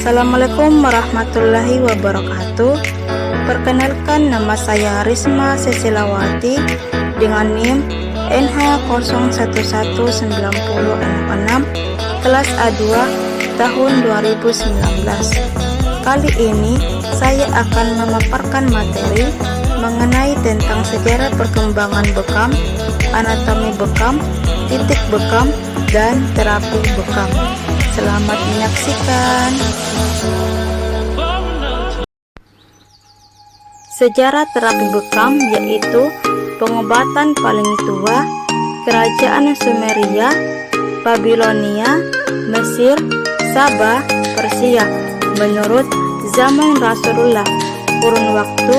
Assalamualaikum warahmatullahi wabarakatuh. Perkenalkan, nama saya Risma Sesilawati dengan NIM NH0119066 kelas A2 tahun 2019. Kali ini saya akan memaparkan materi mengenai tentang sejarah perkembangan bekam, anatomi bekam, titik bekam, dan terapi bekam. Selamat menyaksikan. Sejarah terapi bekam yaitu pengobatan paling tua kerajaan Sumeria, Babilonia, Mesir, Sabah, Persia menurut zaman Rasulullah, kurun waktu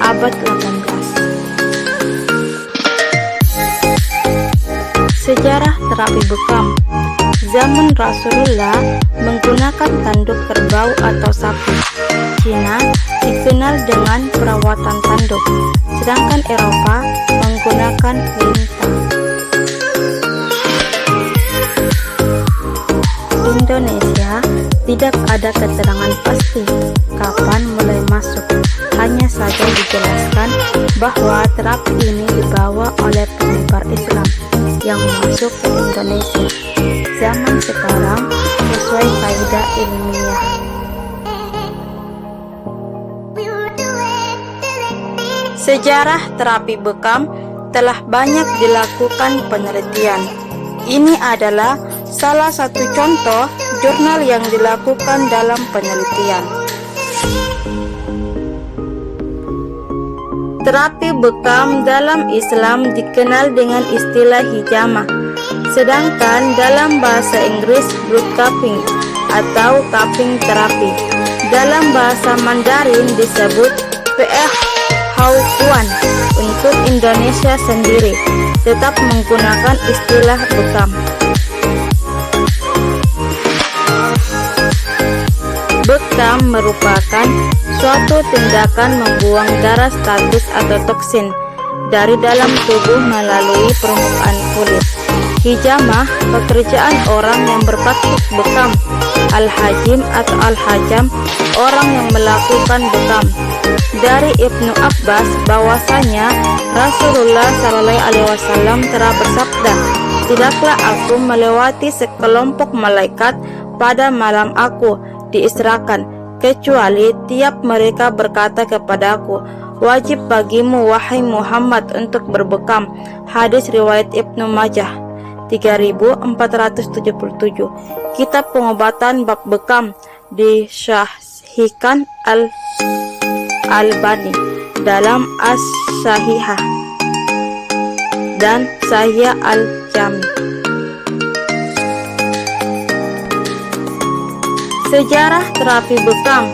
abad 18. Sejarah terapi bekam. Zaman Rasulullah menggunakan tanduk kerbau atau sapi. Cina dikenal dengan perawatan tanduk, sedangkan Eropa menggunakan lintah. Indonesia tidak ada keterangan pasti kapan mulai masuk. Hanya saja dijelaskan bahwa terapi ini dibawa oleh penyebar Islam yang masuk ke Indonesia zaman sekarang sesuai kaidah ilmiah. Sejarah terapi bekam telah banyak dilakukan penelitian. Ini adalah salah satu contoh jurnal yang dilakukan dalam penelitian. Terapi bekam dalam Islam dikenal dengan istilah hijamah, sedangkan dalam bahasa Inggris blood cupping atau cupping terapi. Dalam bahasa Mandarin disebut PH Haukuan. Untuk Indonesia sendiri tetap menggunakan istilah bekam. Bekam merupakan suatu tindakan membuang darah statis atau toksin dari dalam tubuh melalui permukaan kulit. Hijamah, pekerjaan orang yang berpraktik bekam. Al-Hajim atau Al-Hajam, orang yang melakukan bekam. Dari Ibnu Abbas bahwasanya Rasulullah SAW telah bersabda, "Tidaklah aku melewati sekelompok malaikat pada malam aku diisrakan, kecuali tiap mereka berkata kepadaku, wajib bagimu wahai Muhammad untuk berbekam." Hadis riwayat Ibnu Majah 3477. Kitab pengobatan bab bekam disyahihkan Al-Albani dalam As-Sahihah dan Sahih Al-Jami. Sejarah terapi bekam.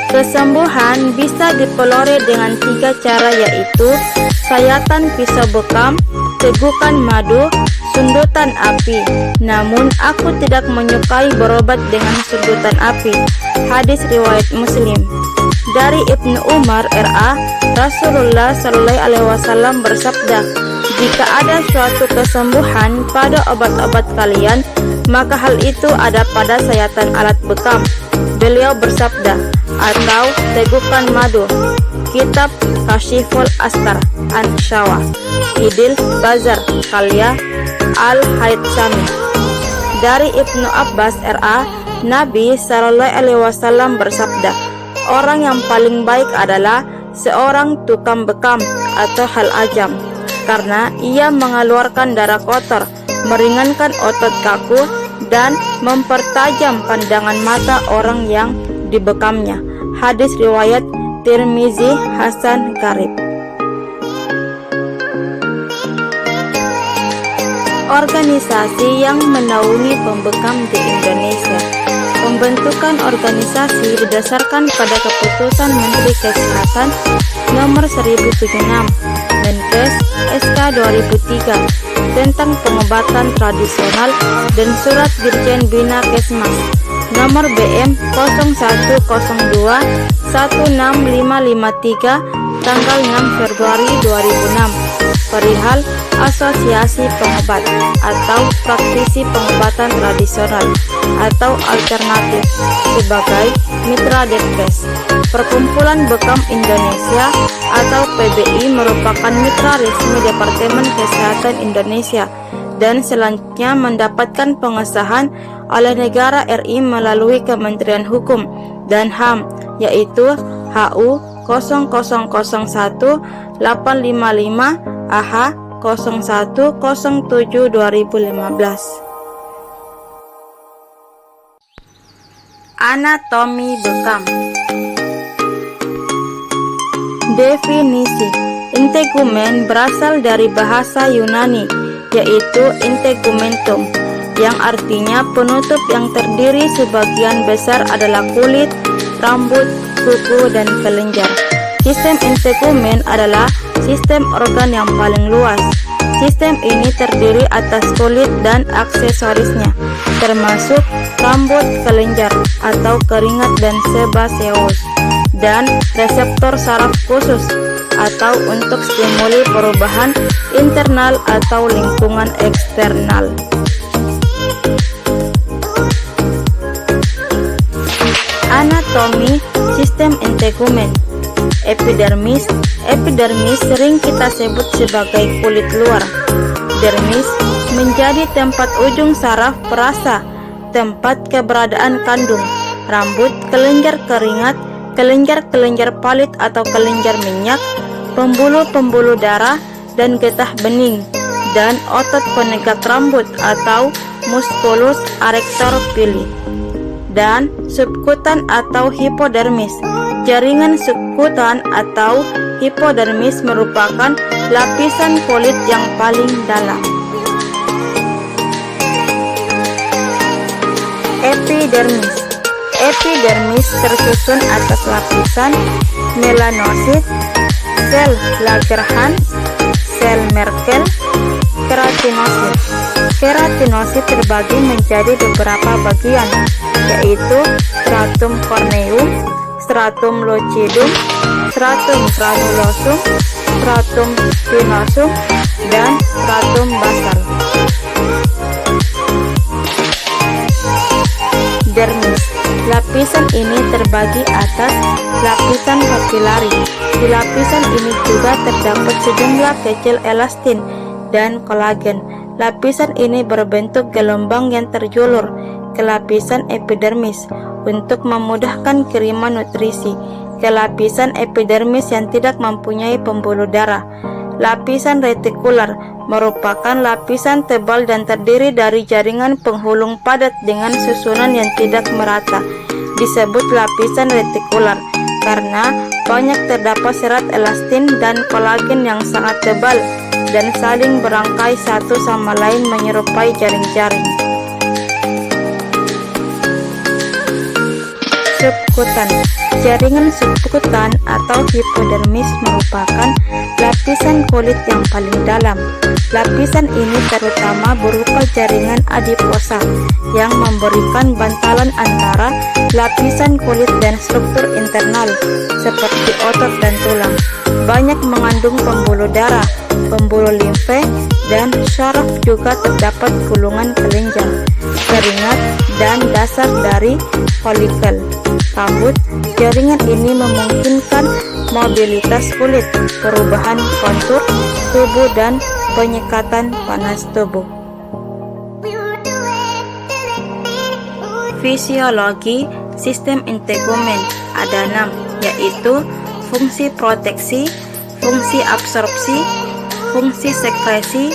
Kesembuhan bisa dipelore dengan 3 cara, yaitu sayatan pisau bekam, tegukan madu, sundutan api. Namun aku tidak menyukai berobat dengan sundutan api. Hadis riwayat Muslim. Dari Ibnu Umar RA, Rasulullah SAW bersabda, "Jika ada suatu kesembuhan pada obat-obat kalian, maka hal itu ada pada sayatan alat bekam." Beliau bersabda, atau tegukan madu. Kitab Kashiful Astar An-Syawa, Idil Bazar Kalya Al-Haytsami. Dari Ibnu Abbas RA, Nabi SAW bersabda, "Orang yang paling baik adalah seorang tukang bekam atau hal-ajam, karena ia mengeluarkan darah kotor, meringankan otot kaku, dan mempertajam pandangan mata orang yang dibekamnya." Hadis riwayat Tirmizi Hasan Garib. Organisasi yang menaungi pembekam di Indonesia. Pembentukan organisasi berdasarkan pada keputusan Menteri Kesehatan nomor 1076 Menkes SK 2003 tentang pengobatan tradisional dan surat Dirjen Bina Kesmas nomor BM 0102 16553 tanggal 6 Februari 2006 perihal asosiasi pengobat atau praktisi pengobatan tradisional atau alternatif sebagai mitra Detkes. Perkumpulan Bekam Indonesia atau PBI merupakan mitra resmi Departemen Kesehatan Indonesia dan selanjutnya mendapatkan pengesahan oleh negara RI melalui Kementerian Hukum dan HAM, yaitu HU 0001-855 AH 0107/2015. Anatomi bekam. Definisi: integumen berasal dari bahasa Yunani, yaitu integumentum, yang artinya penutup yang terdiri sebagian besar adalah kulit, rambut, kuku, dan kelenjar. Sistem integumen adalah sistem organ yang paling luas. Sistem ini terdiri atas kulit dan aksesorisnya, termasuk rambut, kelenjar atau keringat dan sebaceous, dan reseptor saraf khusus atau untuk stimuli perubahan internal atau lingkungan eksternal. Anatomi sistem integumen. Epidermis. Epidermis sering kita sebut sebagai kulit luar. Dermis menjadi tempat ujung saraf perasa, tempat keberadaan kandung, rambut, kelenjar keringat, kelenjar-kelenjar palit atau kelenjar minyak, pembuluh-pembuluh darah dan getah bening, dan otot penegak rambut atau musculus arrector pili. Dan subkutan atau hipodermis. Jaringan subkutan atau hipodermis merupakan lapisan kulit yang paling dalam. Epidermis. Epidermis tersusun atas lapisan melanosit, sel Langerhans, sel Merkel, keratinosit. Keratinosit terbagi menjadi beberapa bagian, yaitu stratum corneum, stratum lucidum, stratum granulosum, stratum spinosum, dan stratum basal. Dermis. Lapisan ini terbagi atas lapisan papilari. Di lapisan ini juga terdapat sejumlah kecil elastin dan kolagen. Lapisan ini berbentuk gelombang yang terjulur ke lapisan epidermis untuk memudahkan kiriman nutrisi ke lapisan epidermis yang tidak mempunyai pembuluh darah. Lapisan retikular merupakan lapisan tebal dan terdiri dari jaringan penghulung padat dengan susunan yang tidak merata. Disebut lapisan retikular karena banyak terdapat serat elastin dan kolagen yang sangat tebal dan saling berangkai satu sama lain menyerupai jaring-jaring. Subkutan. Jaringan subkutan atau hipodermis merupakan lapisan kulit yang paling dalam. Lapisan ini terutama berupa jaringan adiposa yang memberikan bantalan antara lapisan kulit dan struktur internal seperti otot dan tulang. Banyak mengandung pembuluh darah, pembuluh limfe, dan syaraf. Juga terdapat gulungan kelenjar, keringat, dan dasar dari folikel rambut. Jaringan ini memungkinkan mobilitas kulit, perubahan kontur tubuh, dan penyekatan panas tubuh. Fisiologi sistem integumen ada 6, yaitu fungsi proteksi, fungsi absorpsi, fungsi sekresi,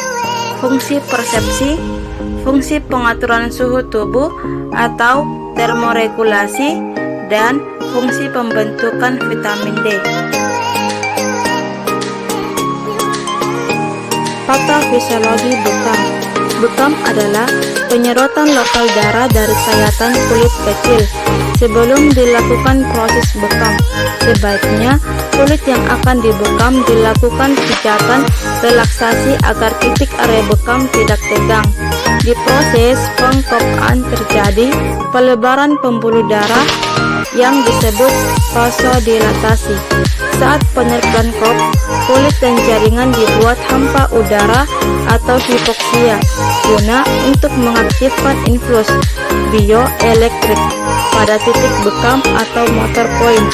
fungsi persepsi, fungsi pengaturan suhu tubuh atau termoregulasi, dan fungsi pembentukan vitamin D. Patofisiologi bekam. Bekam adalah penyedotan lokal darah dari sayatan kulit kecil. Sebelum dilakukan proses bekam, sebaiknya kulit yang akan dibekam dilakukan pijatan relaksasi agar titik area bekam tidak tegang. Di proses pengkokaan terjadi pelebaran pembuluh darah yang disebut vasodilatasi. Saat penerikan kop, kulit dan jaringan dibuat hampa udara atau hipoksia guna untuk mengaktifkan infus bioelektrik pada titik bekam atau motor point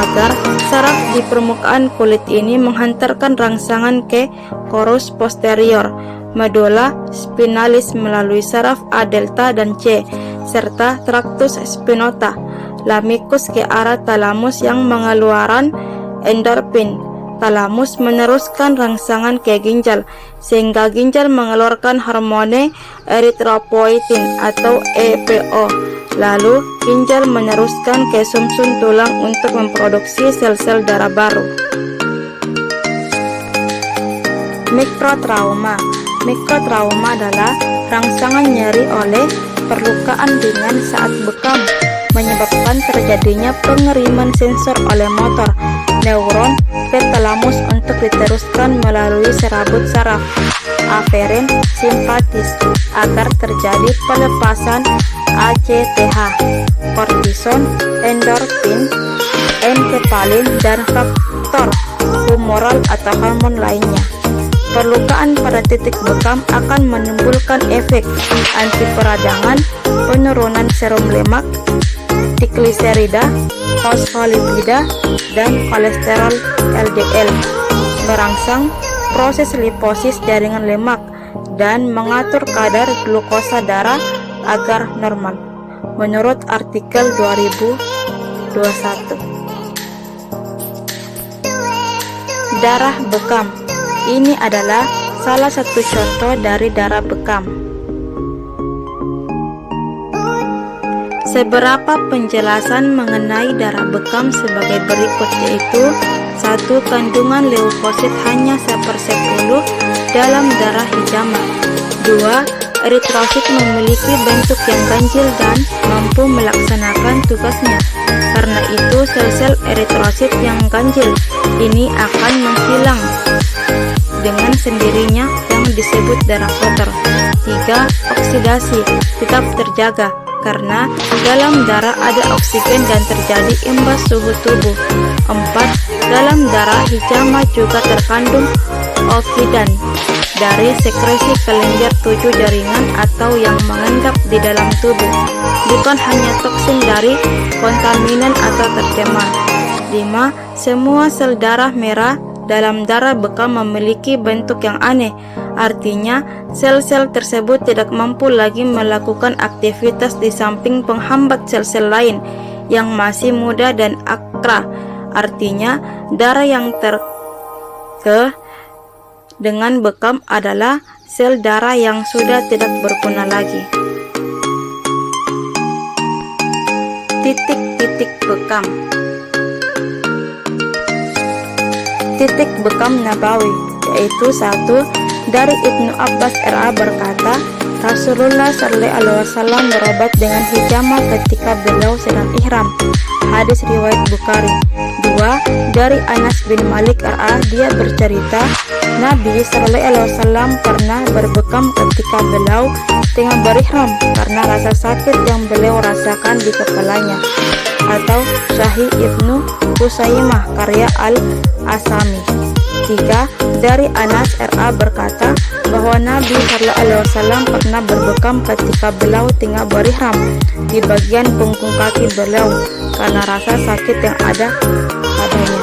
agar saraf di permukaan kulit ini menghantarkan rangsangan ke korus posterior, medulla spinalis melalui saraf A delta dan C, serta tractus spinota lamicus ke arah talamus yang mengeluarkan endorfin. Talamus meneruskan rangsangan ke ginjal sehingga ginjal mengeluarkan hormone erythropoietin atau EPO. Lalu ginjal meneruskan ke sumsum tulang untuk memproduksi sel-sel darah baru. Mikrotrauma. Mikrotrauma adalah rangsangan nyeri oleh perlukaan ringan saat bekam, menyebabkan terjadinya pengiriman sensor oleh motor neuron ke talamus untuk diteruskan melalui serabut saraf aferen simpatis agar terjadi pelepasan ACTH, kortison, endorfin, enkefalin, dan faktor humoral atau hormon lainnya. Perlukaan pada titik bekam akan menimbulkan efek antiperadangan, penurunan serum lemak, trigliserida, fosfolipida, dan kolesterol LDL, merangsang proses liposis jaringan lemak, dan mengatur kadar glukosa darah agar normal, menurut artikel 2021. Darah bekam. Ini adalah salah satu contoh dari darah bekam. Beberapa penjelasan mengenai darah bekam sebagai berikut, yaitu 1. Kandungan leukosit hanya 1/10 dalam darah hijama. 2. Eritrosit memiliki bentuk yang ganjil dan mampu melaksanakan tugasnya. Karena itu sel-sel eritrosit yang ganjil ini akan menghilang dengan sendirinya yang disebut darah kotor. 3. Oksidasi tetap terjaga karena dalam darah ada oksigen dan terjadi imbas suhu tubuh. 4. Dalam darah hijama juga terkandung oksidan dari sekresi kelenjar 7 jaringan atau yang mengendap di dalam tubuh, bukan hanya toksin dari kontaminan atau tercemar. 5. Semua sel darah merah dalam darah bekam memiliki bentuk yang aneh. Artinya, sel-sel tersebut tidak mampu lagi melakukan aktivitas di samping penghambat sel-sel lain yang masih muda dan akra. Artinya, darah yang dengan bekam adalah sel darah yang sudah tidak berguna lagi. Titik-titik bekam. Titik bekam Nabawi, yaitu 1. Dari Ibnu Abbas RA berkata, Rasulullah SAW berobat dengan hijama ketika beliau sedang ihram. Hadis riwayat Bukhari. 2. Dari Anas bin Malik RA, dia bercerita, Nabi SAW pernah berbekam ketika beliau tengah berihram karena rasa sakit yang beliau rasakan di kepalanya. Atau Sahih Ibnu Husaimah karya Al-Asami. 3. Dari Anas RA berkata bahwa Nabi SAW pernah berbekam ketika beliau tengah berihram di bagian punggung kaki beliau karena rasa sakit yang ada padanya.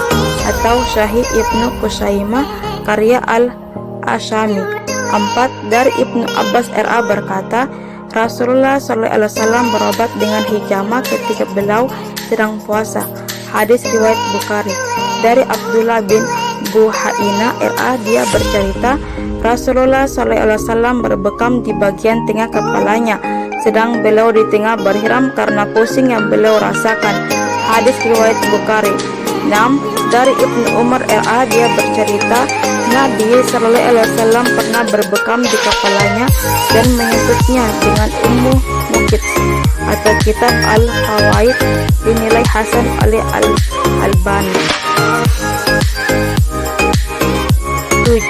Atau Sahih Ibnu Husaimah karya Al-Asami. 4. Dari Ibnu Abbas RA berkata, Rasulullah SAW berobat dengan hijama ketika beliau sedang puasa. Hadis riwayat Bukhari. Dari Abdullah bin Buhaina RA, dia bercerita, Rasulullah SAW berbekam di bagian tengah kepalanya sedang beliau di tengah berihram karena pusing yang beliau rasakan. Hadis riwayat Bukhari. 6. Dari Ibnu Umar RA, dia bercerita, Nabi SAW pernah berbekam di kepalanya dan menyebutnya dengan Ummu Muqits atau kitab Al-Fawaid dinilai hasan oleh Al-Albani. 7.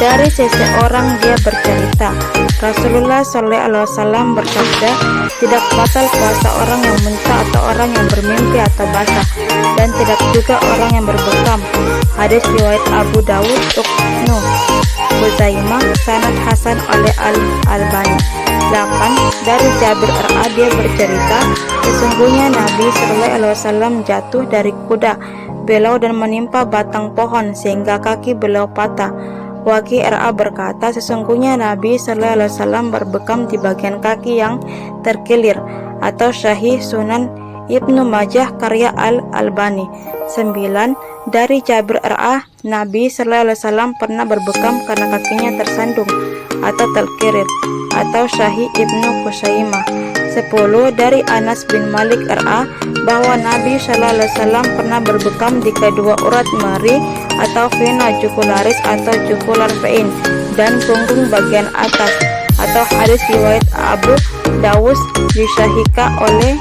Dari seseorang dia bercerita, Rasulullah SAW bersabda, tidak batal puasa orang yang muntah atau orang orang yang bermimpi atau basah, dan tidak juga orang yang berbekam. Hadis riwayat Abu Dawud, Ibnu Khuzaimah, sanad hasan oleh Al-Albani. 8. Dari Jabir RA, dia bercerita, sesungguhnya Nabi SAW jatuh dari kuda beliau dan menimpa batang pohon sehingga kaki beliau patah. Waqi RA berkata, sesungguhnya Nabi SAW berbekam di bagian kaki yang terkilir, atau Syahih Sunan Ibnu Majah karya Al-Albani. 9. Dari Jabir RA, Nabi SAW pernah berbekam karena kakinya tersandung atau terkilir, atau Syahih Ibnu Khuzaimah. 10. Dari Anas bin Malik RA, bahwa Nabi SAW pernah berbekam di kedua urat meri atau vena jugularis atau jugular vein dan punggung bagian atas, atau hadis riwayat Abu Dawud disahihkan oleh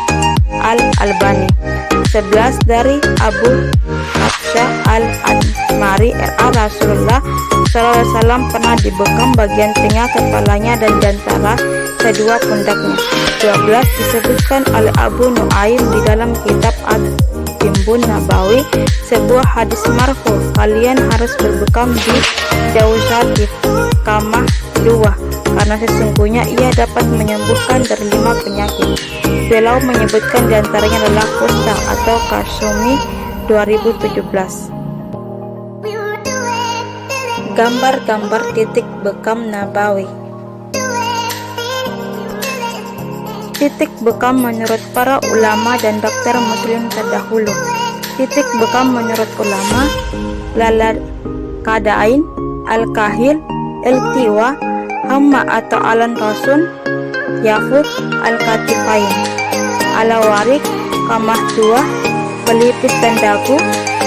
Al-Albani. 11. Dari Abu Hafsah Al-Anmari RA, Rasulullah SAW pernah dibekam bagian tengah kepalanya dan diantara kedua pundaknya. 12. Disebutkan oleh Abu Nuaim di dalam kitab At-Timbun Nabawi, sebuah hadis marfu, kalian harus berbekam di Jauzatif Kamah 2 karena sesungguhnya ia dapat menyembuhkan dari 5 penyakit. Beliau menyebutkan diantaranya adalah kusta atau Kasumi 2017. Gambar-gambar titik bekam Nabawi. Titik bekam menurut para ulama dan dokter muslim terdahulu. Titik bekam menurut ulama Lalal Kadain, Al-Kahil, Iltiwa, Hamma atau Alan Rasun, Yafut, Al-Katifain, Alawarik, Kamah 2, pelipis dan dagu,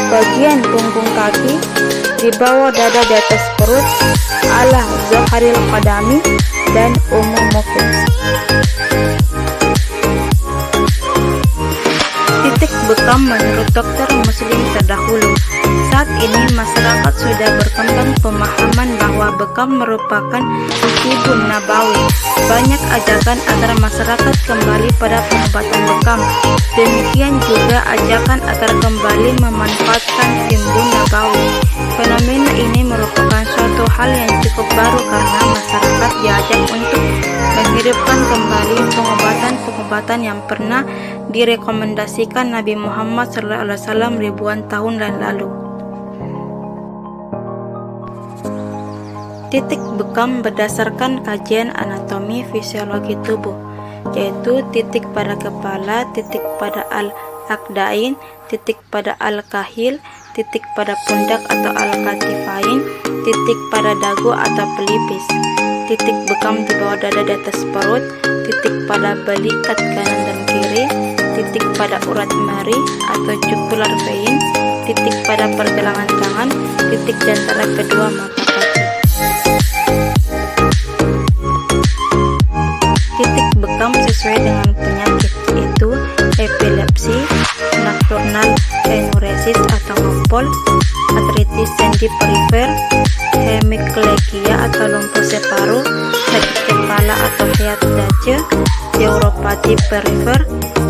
bagian punggung kaki, di bawah dada di atas perut, ala Zoharil Qadami, dan umum mukul. Titik bekam menurut dokter muslim terdahulu. Saat ini masyarakat sudah berkembang pemahaman bahwa bekam merupakan tibun nabawi. Banyak ajakan agar masyarakat kembali pada pengobatan bekam. Demikian juga ajakan agar kembali memanfaatkan timbun nabawi. Fenomena ini merupakan suatu hal yang cukup baru karena masyarakat diajak untuk menghidupkan kembali pengobatan yang pernah direkomendasikan Nabi Muhammad SAW ribuan tahun lalu. Titik bekam berdasarkan kajian anatomi fisiologi tubuh, yaitu titik pada kepala, titik pada al-aqdain, titik pada al-kahil, titik pada pundak atau al-katifain, titik pada dagu atau pelipis, titik bekam di bawah dada di atas perut, titik pada balikat kanan dan kiri, titik pada urat meri atau jugular vein, titik pada pergelangan tangan, titik di antara kedua mata kaki. Titik bekam sesuai dengan penyakit, yaitu epilepsi, nocturnal enuresis atau ngopol, artritis sendi perifer, hemiplegia atau lumpuh paru, sakit kepala atau heat dace, neuropati perifer,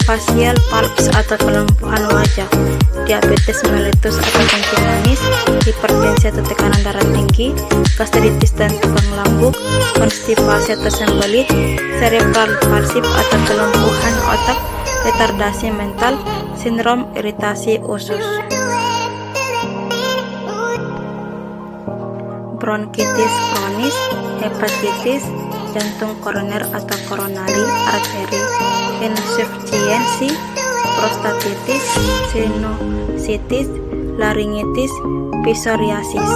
facial palps atau kelumpuhan wajah, diabetes mellitus atau kencing manis, hipertensi atau tekanan darah tinggi, gastritis dan tukang lambung, konstipasi atau sembelit, cerebral palsy atau kelumpuhan otak, retardasi mental, sindrom iritasi usus, bronkitis kronis, hepatitis, jantung koroner atau koronari arteri, insufisiensi, prostatitis, sinusitis, laringitis, psoriasis,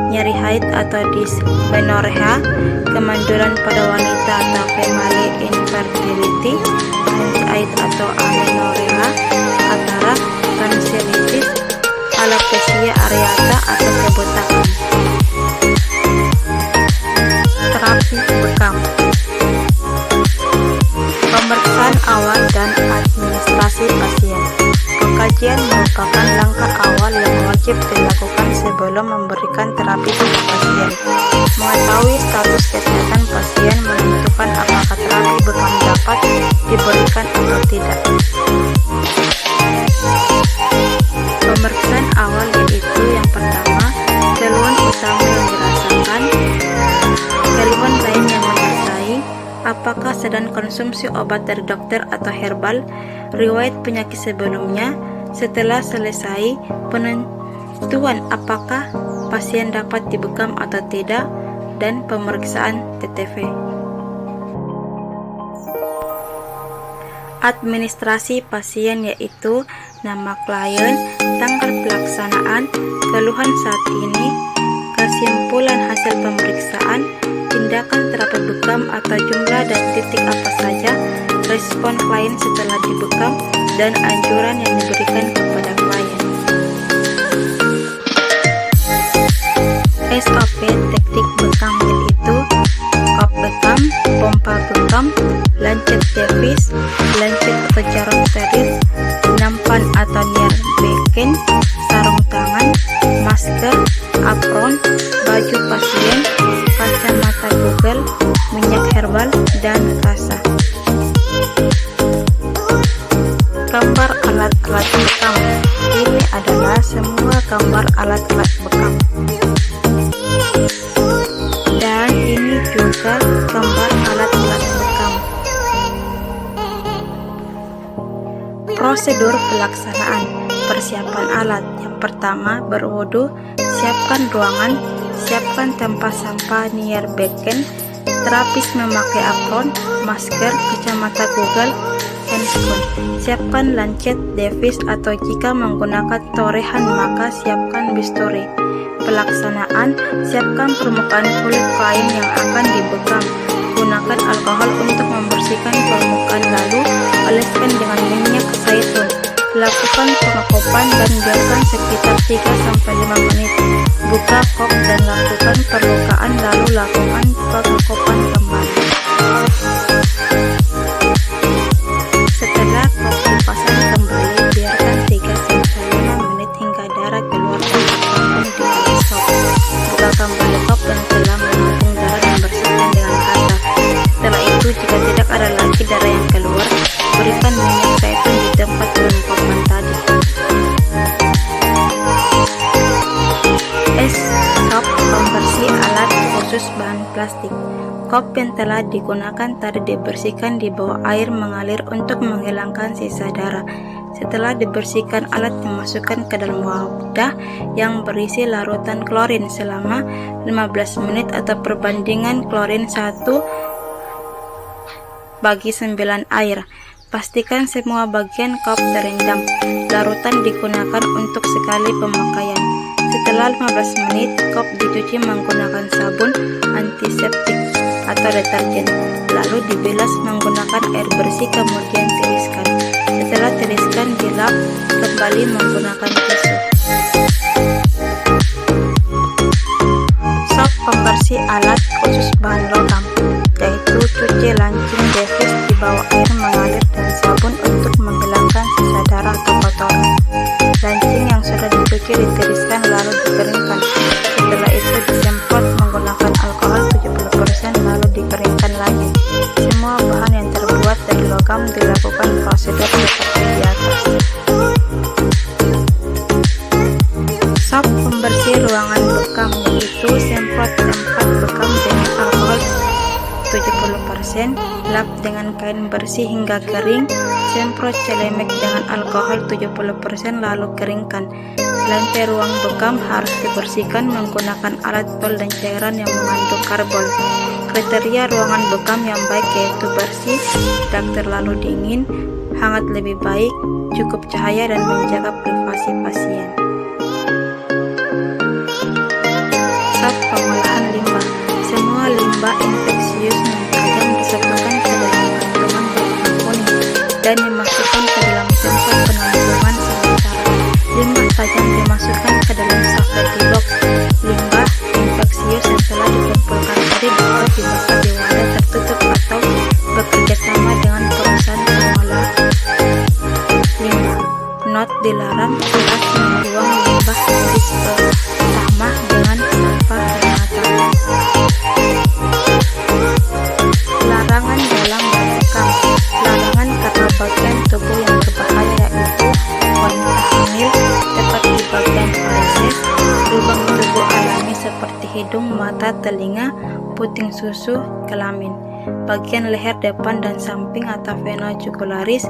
nyeri haid atau dysmenorrhea, kemanduran pada wanita atau family infertility, haid atau amenorrhea, katarak, tonsillitis, alopecia areata atau kebotakan. Terapi bekam. Pemeriksaan awal dan administrasi pasien. Pengkajian merupakan langkah awal yang wajib dilakukan sebelum memberikan terapi pada pasien. Mengetahui status kesehatan pasien menentukan apakah terapi bekam dapat diberikan atau tidak. mengkonsumsi obat dari dokter atau herbal, riwayat penyakit sebelumnya. Setelah selesai penentuan apakah pasien dapat dibekam atau tidak, dan pemeriksaan TTV. Administrasi pasien yaitu nama klien, tanggal pelaksanaan, keluhan saat ini, kesimpulan hasil pemeriksaan, tindakan terapi bekam atau jumlah dan titik apa saja, respon klien setelah dibekam, dan anjuran yang diberikan kepada klien. SOP teknik bekam yaitu kop bekam, pompa bekam, lancet devis, lancet atau jarum steril, nampan atau near beken, sarung tangan, masker, apron, baju pasien, kacamata Google, minyak herbal, dan kasa. Gambar alat-alat bekam. Ini adalah semua gambar alat-alat bekam. Dan ini juga gambar alat-alat bekam. Prosedur pelaksanaan persiapan alat. Yang pertama, berwudu, siapkan ruangan, siapkan tempat sampah near beken, terapis memakai apron, masker, kacamata Google, handphone. Siapkan lancet devis atau jika menggunakan torehan maka siapkan bisturi. Pelaksanaan, siapkan permukaan kulit klien yang akan dibekam. Gunakan alkohol untuk membersihkan permukaan lalu oleskan dengan minyak zaitun. Lakukan pengekopan dan biarkan sekitar 3-5 menit. Buka kop dan lakukan perlukaan lalu lakukan pengekopan kembali. Setelah kop dipasang kembali, biarkan 3-5 menit hingga darah keluar dan ditampung di alas kop. Buka kembali kop dan telah menampung darah dan bersihkan dengan kasa. Setelah itu, jika tidak ada lagi darah yang keluar, berikan minyak zaitun di tempat pengekopan tadi. Kop pembersih alat khusus bahan plastik. Kop yang telah digunakan tadi dibersihkan di bawah air mengalir untuk menghilangkan sisa darah. Setelah dibersihkan, alat dimasukkan ke dalam wadah yang berisi larutan klorin selama 15 menit atau perbandingan klorin 1:9 air. Pastikan semua bagian kop terendam. Larutan digunakan untuk sekali pemakaian. Setelah 15 menit, kop dicuci menggunakan sabun antiseptik atau deterjen, lalu dibilas menggunakan air bersih kemudian tiriskan. Setelah tiriskan, dilap kembali menggunakan tisu. Sop pembersih alat khusus bahan logam, yaitu cuci lancing devis di bawah air mengalir dan sabun untuk menghilangkan sisa darah atau kotoran. Lancing yang sudah dicuci ditiriskan lalu dikeringkan. Setelah itu disemprot menggunakan alkohol 70% lalu dikeringkan lagi. Semua bahan yang terbuat dari logam dilakukan prosedur seperti di atas. Sop pembersih ruangan bekam yaitu semprot tempat bekam dengan alkohol 70%, lap dengan kain bersih hingga kering, semprot celemek dengan alkohol 70% lalu keringkan. Lantai ruang bekam harus dibersihkan menggunakan alat pel dan cairan yang mengandung karbon. Kriteria ruangan bekam yang baik yaitu bersih, tidak terlalu dingin, hangat lebih baik, cukup cahaya dan menjaga privasi pasien. Sop pengolahan limbah. Semua limbah infeksius yang tajam disatukan ke dalam kantongan berwarna kuning dan dimasukkan ke dalam tempat penampungan sementara. Limbah tajam dimasukkan ke dalam safety box. Limbah infeksius yang telah dikumpulkan tadi dapat dibakar di wadah tertutup atau bekerja sama dengan perusahaan pengolah limbah. Not dilarang kelas membuang limbah medis bersama dengan sampah rumah tangga. Larangan dalam bekam. Larangan karena bagian tubuh yang berbahaya yaitu wanita hamil, tepat di bagian feses, lubang tubuh alami seperti hidung hidung, mata, telinga, puting susu, kelamin. Bagian leher depan dan samping atau vena jugularis,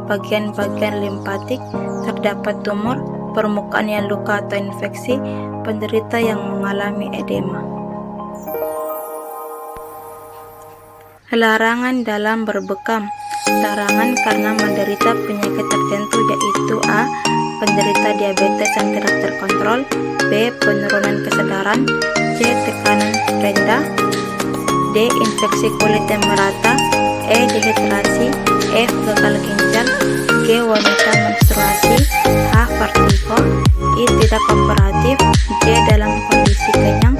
bagian-bagian limpatik, terdapat tumor, permukaan yang luka atau infeksi, penderita yang mengalami edema. Larangan dalam berbekam. Larangan karena menderita penyakit tertentu, yaitu A. Penderita diabetes yang tidak terkontrol, B. Penurunan kesadaran, C. Tekanan rendah, D. Infeksi kulit yang merata, E. Dehidrasi, F. Gagal ginjal, G. Wanita menstruasi, H. Vertigo, I. Tidak kooperatif, J. Dalam kondisi kenyang,